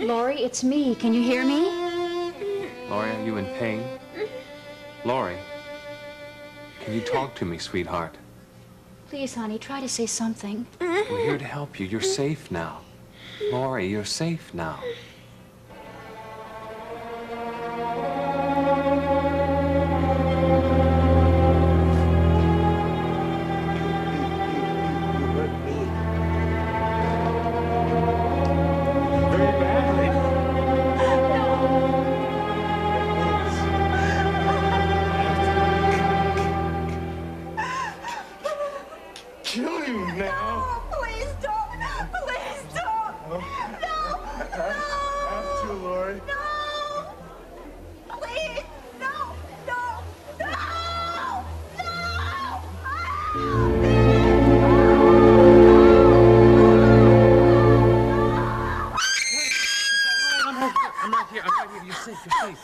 Lori, it's me. Can you hear me? Lori, are you in pain? Lori, can you talk to me, sweetheart? Please, honey, try to say something. We're here to help you. You're safe now. Lori, you're safe now. Kill you now. No, please don't. Please don't. No. Have to, Lori. No. Please. No. No. No. No. I'm right here. You're safe. You're safe.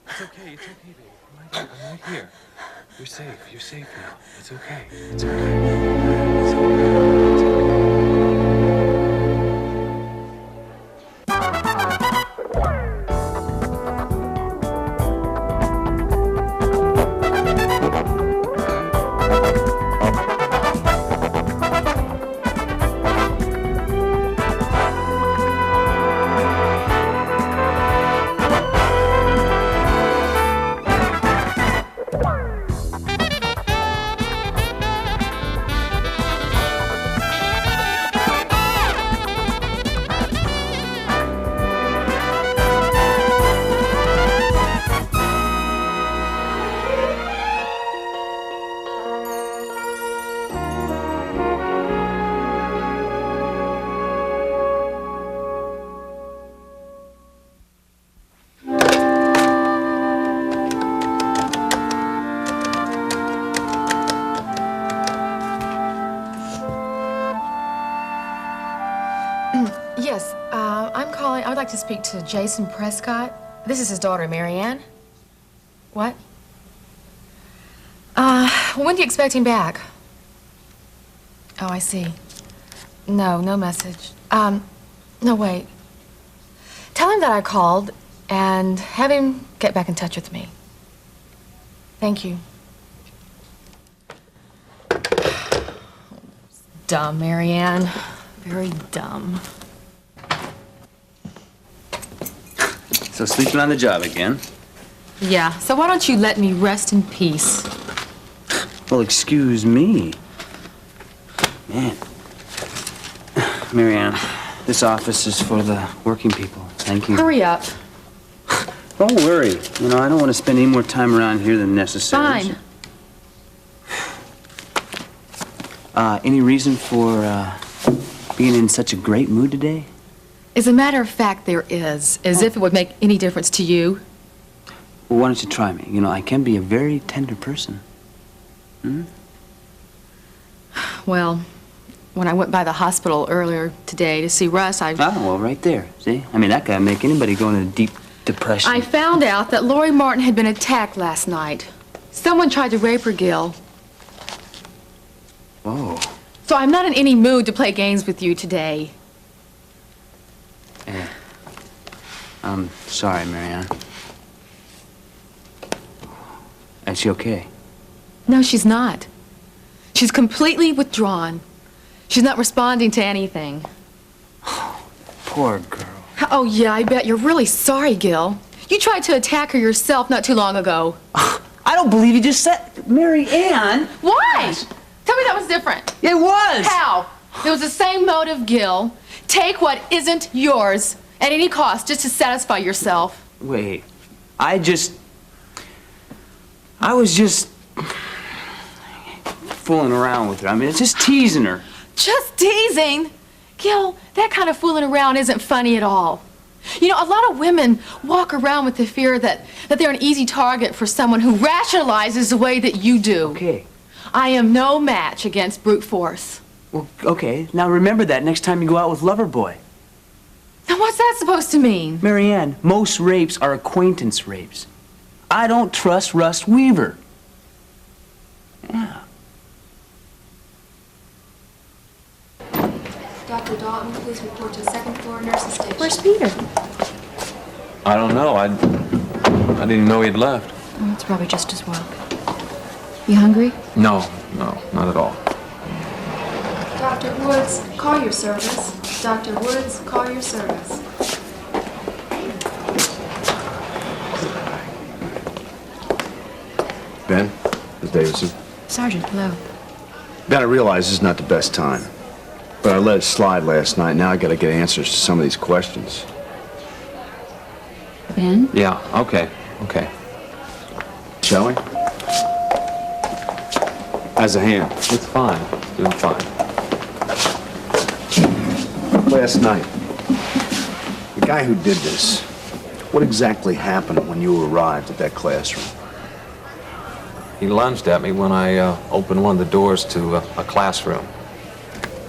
It's okay. It's okay, baby. I'm right here. You're safe. You're safe now. It's okay. It's okay. It's okay. It's Yes, I'm calling. I would like to speak to Jason Prescott. This is his daughter, Marianne. What? When do you expect him back? Oh, I see. No message. No, wait. Tell him that I called and have him get back in touch with me. Thank you. Dumb, Marianne. Very dumb. So sleeping on the job again? Yeah, so why don't you let me rest in peace? Well, excuse me. Man. Marianne, this office is for the working people. Thank you. Hurry up. Don't worry. You know, I don't want to spend any more time around here than necessary. Fine. Any reason for, being in such a great mood today? As a matter of fact, there is. As if it would make any difference to you. Well, why don't you try me? You know, I can be a very tender person. Hmm? Well, when I went by the hospital earlier today to see Russ, Oh, well, right there. See? I mean, that guy make anybody go into a deep depression. I found out that Lori Martin had been attacked last night. Someone tried to rape her, Gil. Whoa. So I'm not in any mood to play games with you today. Yeah. I'm sorry, Marianne. Is she okay? No, she's not. She's completely withdrawn. She's not responding to anything. Poor girl. Oh, yeah, I bet you're really sorry, Gil. You tried to attack her yourself not too long ago. I don't believe you just said... Marianne! Why? Tell me that was different. It was! How? It was the same motive, Gil. Take what isn't yours at any cost just to satisfy yourself. Wait. I was just... fooling around with her. I mean, it's just teasing her. Just teasing? Gil, that kind of fooling around isn't funny at all. You know, a lot of women walk around with the fear that they're an easy target for someone who rationalizes the way that you do. Okay. I am no match against brute force. Well, okay. Now remember that next time you go out with Loverboy. Now, what's that supposed to mean? Marianne, most rapes are acquaintance rapes. I don't trust Russ Weaver. Yeah. Dr. Dalton, please report to second floor nurses station. Where's Peter? I don't know. I didn't even know he'd left. Oh, it's probably just as well. You hungry? No, not at all. Dr. Woods, call your service. Dr. Woods, call your service. Ben, Ms. Davidson. Sergeant, hello. Ben, I realize this is not the best time, but I let it slide last night. Now I got to get answers to some of these questions. Ben? Yeah, okay. Shall we? How's a hand? It's fine. Doing fine. Last night, the guy who did this, what exactly happened when you arrived at that classroom? He lunged at me when I opened one of the doors to a classroom.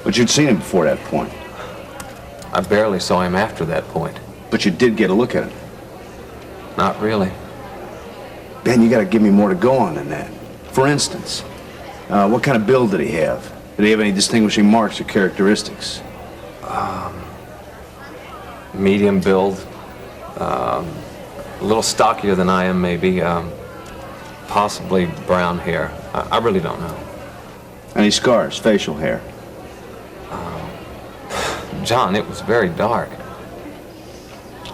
But you'd seen him before that point. I barely saw him after that point. But you did get a look at him. Not really. Ben, you got to give me more to go on than that. For instance, what kind of build did he have? Did he have any distinguishing marks or characteristics? Medium build. A little stockier than I am, maybe. Possibly brown hair. I really don't know. Any scars, facial hair? John, it was very dark.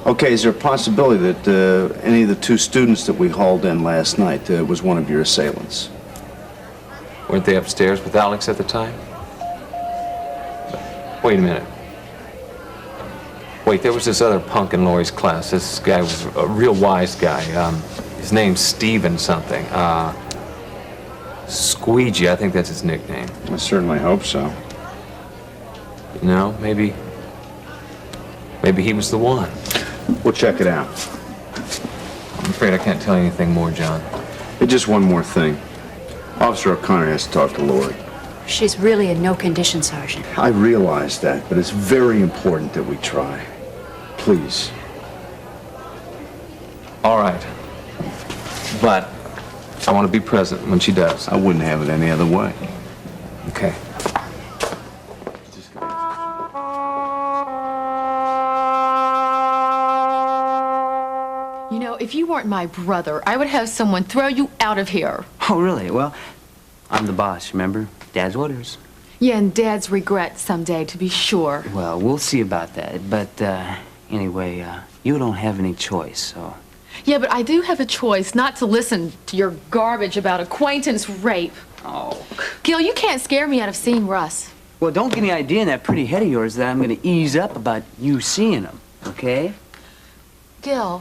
Okay, is there a possibility that any of the two students that we hauled in last night was one of your assailants? Weren't they upstairs with Alex at the time? Wait a minute. Wait, there was this other punk in Laurie's class. This guy was a real wise guy. His name's Steven something. Squeegee, I think that's his nickname. I certainly hope so. You know, maybe he was the one. We'll check it out. I'm afraid I can't tell you anything more, John. Hey, just one more thing. Officer O'Connor has to talk to Laurie. She's really in no condition, Sergeant. I realize that, but it's very important that we try. Please. All right. But I want to be present when she does. I wouldn't have it any other way. Okay. You know, if you weren't my brother, I would have someone throw you out of here. Oh, really? Well, I'm the boss, remember? Dad's orders. Yeah, and Dad's regret someday, to be sure. Well, we'll see about that. But, anyway, you don't have any choice, so... Yeah, but I do have a choice not to listen to your garbage about acquaintance rape. Oh. Gil, you can't scare me out of seeing Russ. Well, don't get any idea in that pretty head of yours that I'm gonna ease up about you seeing him, okay? Gil,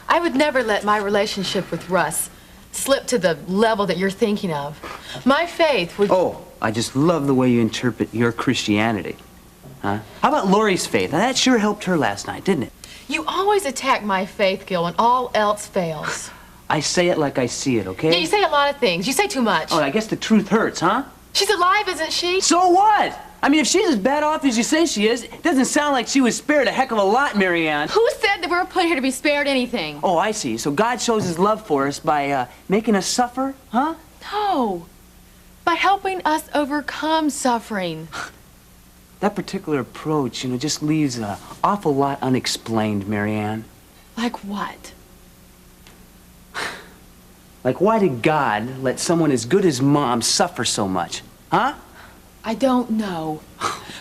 I would never let my relationship with Russ slip to the level that you're thinking of. My faith would... Oh, I just love the way you interpret your Christianity. Huh? How about Laurie's faith? Now, that sure helped her last night, didn't it? You always attack my faith, Gil, when all else fails. I say it like I see it, okay? Yeah, you say a lot of things. You say too much. Oh, I guess the truth hurts, huh? She's alive, isn't she? So what? I mean, if she's as bad off as you say she is, it doesn't sound like she was spared a heck of a lot, Marianne. Who said that we were put here to be spared anything? Oh, I see. So God shows his love for us by, making us suffer, huh? No. By helping us overcome suffering. That particular approach, just leaves an awful lot unexplained, Marianne. Like what? Like, why did God let someone as good as Mom suffer so much, huh? I don't know.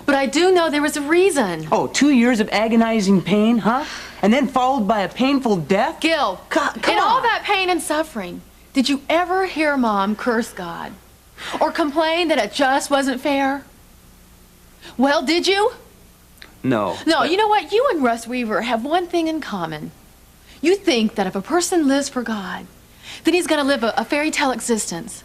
But I do know there was a reason. Oh, 2 years of agonizing pain, huh? And then followed by a painful death? Gil, Come in all on. that pain and suffering, did you ever hear Mom curse God? Or complain that it just wasn't fair? Well, did you? No. No, but- you know what? You and Russ Weaver have one thing in common. You think that if a person lives for God, then he's going to live a fairy tale existence.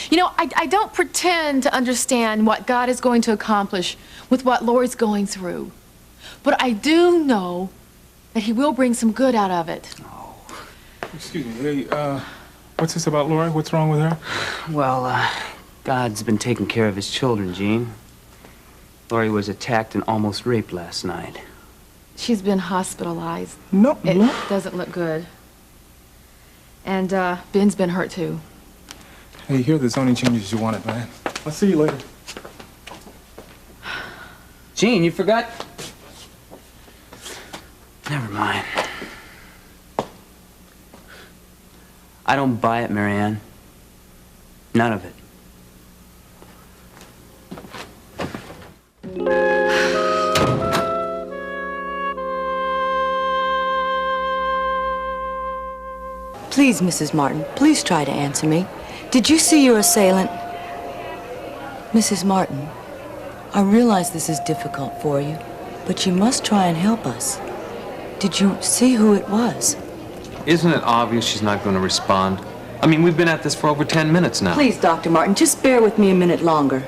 You know, I don't pretend to understand what God is going to accomplish with what Laurie's going through. But I do know that he will bring some good out of it. Excuse me. Hey, what's this about Laurie? What's wrong with her? Well, God's been taking care of his children, Gene. Laurie was attacked and almost raped last night. She's been hospitalized. No. It doesn't look good. And Ben's been hurt too. Hey, here are the zoning changes you wanted, man. I'll see you later. Gene, you forgot? Never mind. I don't buy it, Marianne. None of it. Please, Mrs. Martin, please try to answer me. Did you see your assailant? Mrs. Martin, I realize this is difficult for you, but you must try and help us. Did you see who it was? Isn't it obvious she's not going to respond? I mean, we've been at this for over 10 minutes now. Please, Dr. Martin, just bear with me a minute longer.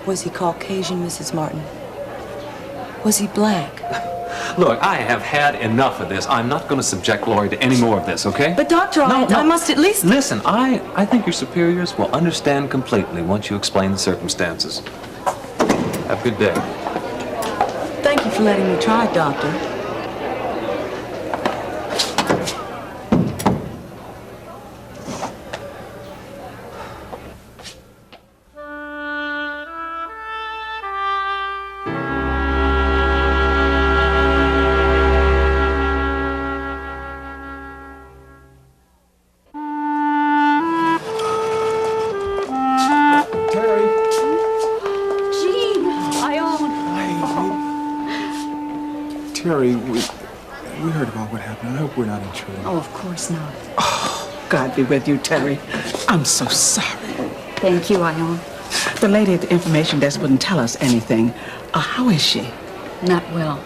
Was he Caucasian, Mrs. Martin? Was he black? Look, I have had enough of this. I'm not going to subject Laurie to any more of this, okay? But, Doctor, I must at least... Listen, I think your superiors will understand completely once you explain the circumstances. Have a good day. Thank you for letting me try, Doctor. Terry, we heard about what happened. I hope we're not intruding. Oh, of course not. God be with you, Terry. I'm so sorry. Thank you, Ione. The lady at the information desk wouldn't tell us anything. How is she? Not well.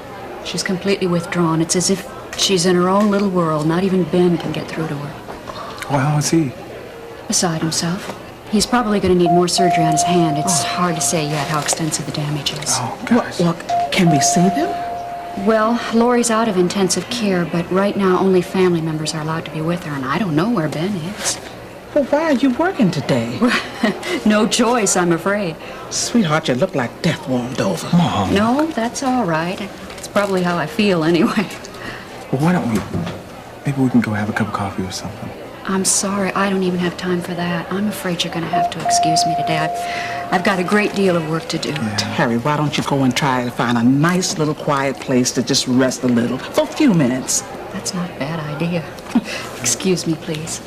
She's completely withdrawn. It's as if she's in her own little world. Not even Ben can get through to her. Well, how is he? Beside himself. He's probably going to need more surgery on his hand. It's hard to say yet how extensive the damage is. Oh, gosh. Well, can we see them? Well, Laurie's out of intensive care, but right now only family members are allowed to be with her, and I don't know where Ben is. Well, why are you working today? No choice, I'm afraid. Sweetheart, you look like death warmed over. Mom. No, that's all right. It's probably how I feel anyway. Well, why don't we... Maybe we can go have a cup of coffee or something. I'm sorry, I don't even have time for that. I'm afraid you're going to have to excuse me today. I've got a great deal of work to do. Yeah. Terry, why don't you go and try to find a nice little quiet place to just rest a little for a few minutes? That's not a bad idea. Excuse me, please.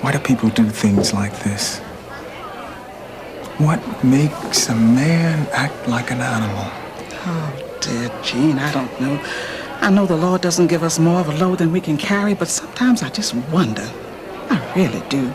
Why do people do things like this? What makes a man act like an animal? Oh, dear Gene, I don't know. I know the Lord doesn't give us more of a load than we can carry, but sometimes I just wonder. I really do.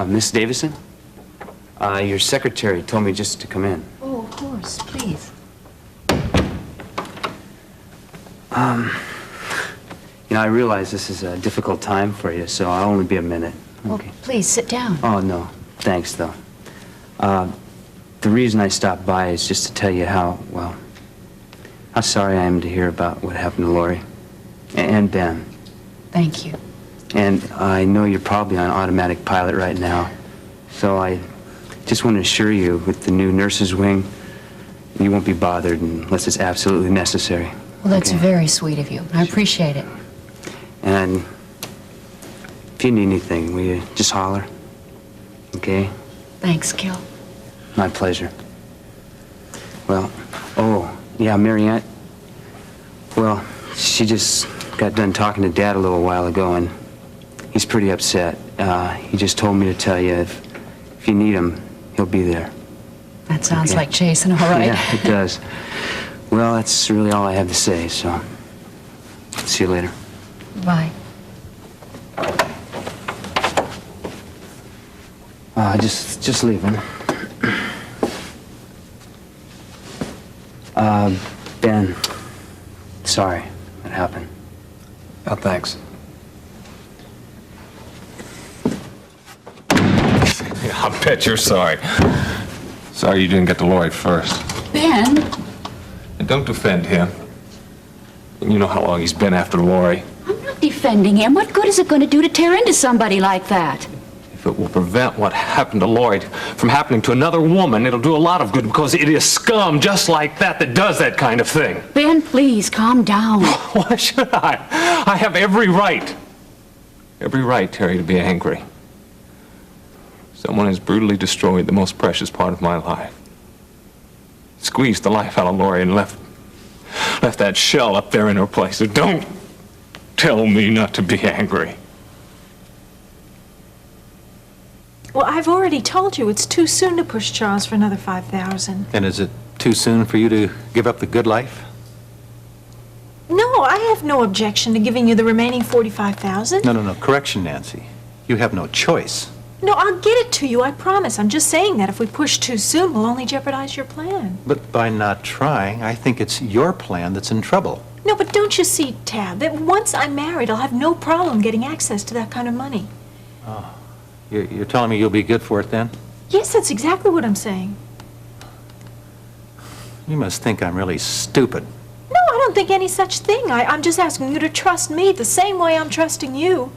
Miss Davison? Your secretary told me just to come in. Oh, of course, please. You know, I realize this is a difficult time for you, so I'll only be a minute. Okay. Well, please, sit down. Oh, no. Thanks, though. The reason I stopped by is just to tell you how sorry I am to hear about what happened to Laurie. And Ben. Thank you. And I know you're probably on automatic pilot right now, so I just want to assure you, with the new nurses' wing, you won't be bothered unless it's absolutely necessary. Well, that's Okay? very sweet of you. I appreciate it. And if you need anything, will you just holler? Okay? Thanks, Gil. My pleasure. Well, oh, yeah, Marianne. Well, she just got done talking to Dad a little while ago, and he's pretty upset. He just told me to tell you if you need him, he'll be there. That sounds Okay. like Jason, all right? Yeah, it does. Well, that's really all I have to say, so See you later. Bye. Just leaving. Ben, sorry that happened. Oh, thanks. I bet you're sorry. Sorry you didn't get to Lloyd first. Ben? And don't defend him. You know how long he's been after Lori. I'm not defending him. What good is it going to do to tear into somebody like that? If it will prevent what happened to Lloyd from happening to another woman, it'll do a lot of good because it is scum just like that that does that kind of thing. Ben, please, calm down. Why should I? I have every right, Terry, to be angry. Someone has brutally destroyed the most precious part of my life. Squeezed the life out of Lori and left that shell up there in her place. So don't tell me not to be angry. Well, I've already told you it's too soon to push Charles for another $5,000. And is it too soon for you to give up the good life? No, I have no objection to giving you the remaining $45,000. No. Correction, Nancy. You have no choice. No, I'll get it to you, I promise. I'm just saying that if we push too soon, we'll only jeopardize your plan. But by not trying, I think it's your plan that's in trouble. No, but don't you see, Tab, that once I'm married, I'll have no problem getting access to that kind of money. Oh. You're telling me you'll be good for it then? Yes, that's exactly what I'm saying. You must think I'm really stupid. No, I don't think any such thing. I'm just asking you to trust me the same way I'm trusting you.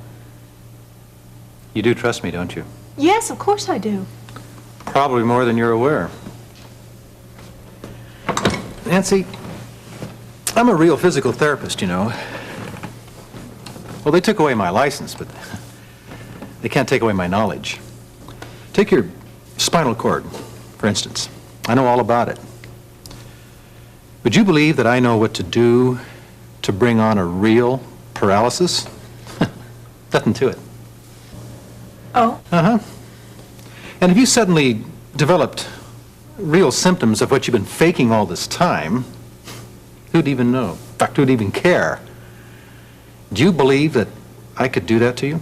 You do trust me, don't you? Yes, of course I do. Probably more than you're aware. Nancy, I'm a real physical therapist, you know. Well, they took away my license, but they can't take away my knowledge. Take your spinal cord, for instance. I know all about it. Would you believe that I know what to do to bring on a real paralysis? Nothing to it. Oh? Uh-huh. And if you suddenly developed real symptoms of what you've been faking all this time, who'd even know? In fact, who'd even care? Do you believe that I could do that to you?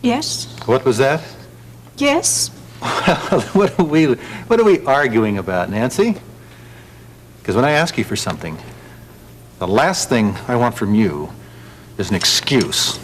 Yes. What was that? Yes. What are we arguing about, Nancy? Because when I ask you for something, the last thing I want from you is an excuse.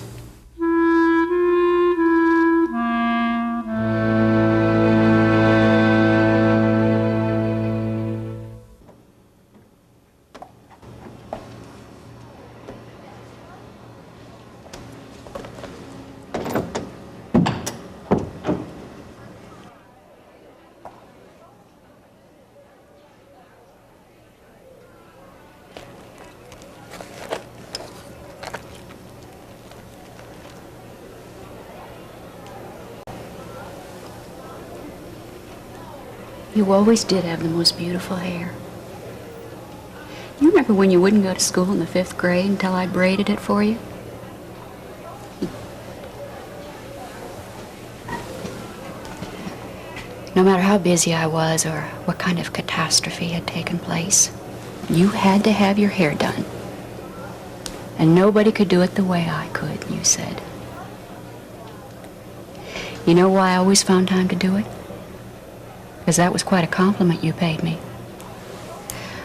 You always did have the most beautiful hair. You remember when you wouldn't go to school in the 5th grade until I braided it for you? No matter how busy I was or what kind of catastrophe had taken place, you had to have your hair done. And nobody could do it the way I could, you said. You know why I always found time to do it? Because that was quite a compliment you paid me.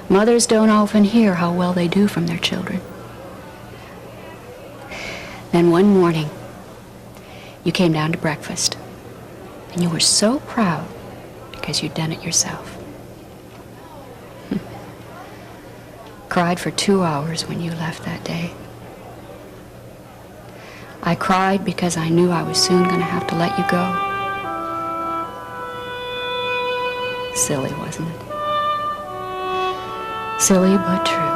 Mothers don't often hear how well they do from their children. Then one morning, you came down to breakfast, and you were so proud because you'd done it yourself. Cried for 2 hours when you left that day. I cried because I knew I was soon going to have to let you go. Silly, wasn't it? Silly but true.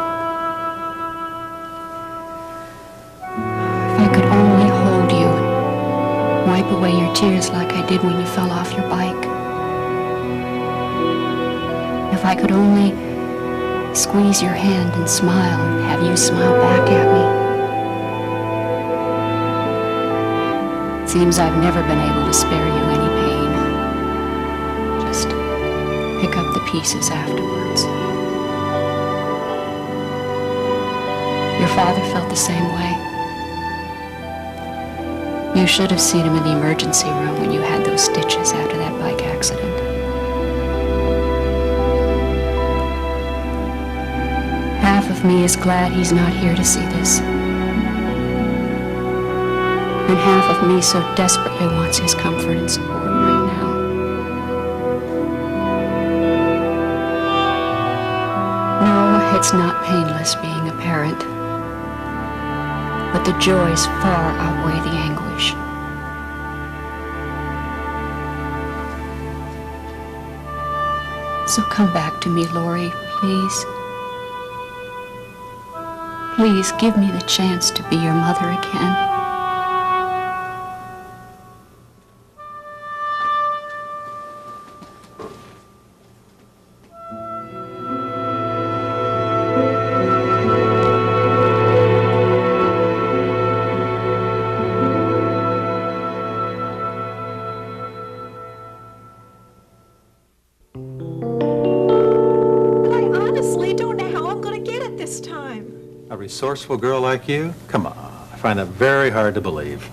If I could only hold you and wipe away your tears like I did when you fell off your bike. If I could only squeeze your hand and smile and have you smile back at me. Seems I've never been able to spare you any pain. Just pick up the pieces afterwards. Your father felt the same way. You should have seen him in the emergency room when you had those stitches after that bike accident. Half of me is glad he's not here to see this. And half of me so desperately wants his comfort and support right now. No, it's not painless being a parent. But the joys far outweigh the anguish. So come back to me, Lori, please. Please give me the chance to be your mother again. I honestly don't know how I'm going to get it this time. A resourceful girl like you? Come on, I find that very hard to believe.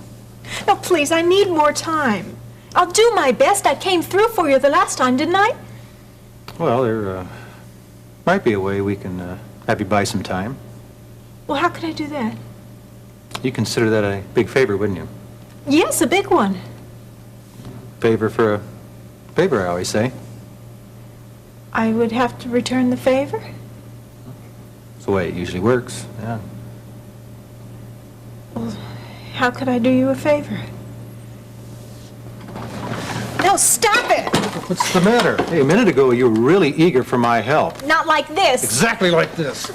No, please, I need more time. I'll do my best. I came through for you the last time, didn't I? Well, there might be a way we can have you buy some time. Well, how can I do that? You consider that a big favor, wouldn't you? Yes, a big one. Favor for a favor, I always say. I would have to return the favor? It's the way it usually works, yeah. Well, how could I do you a favor? No, stop it! What's the matter? Hey, a minute ago you were really eager for my help. Not like this. Exactly like this.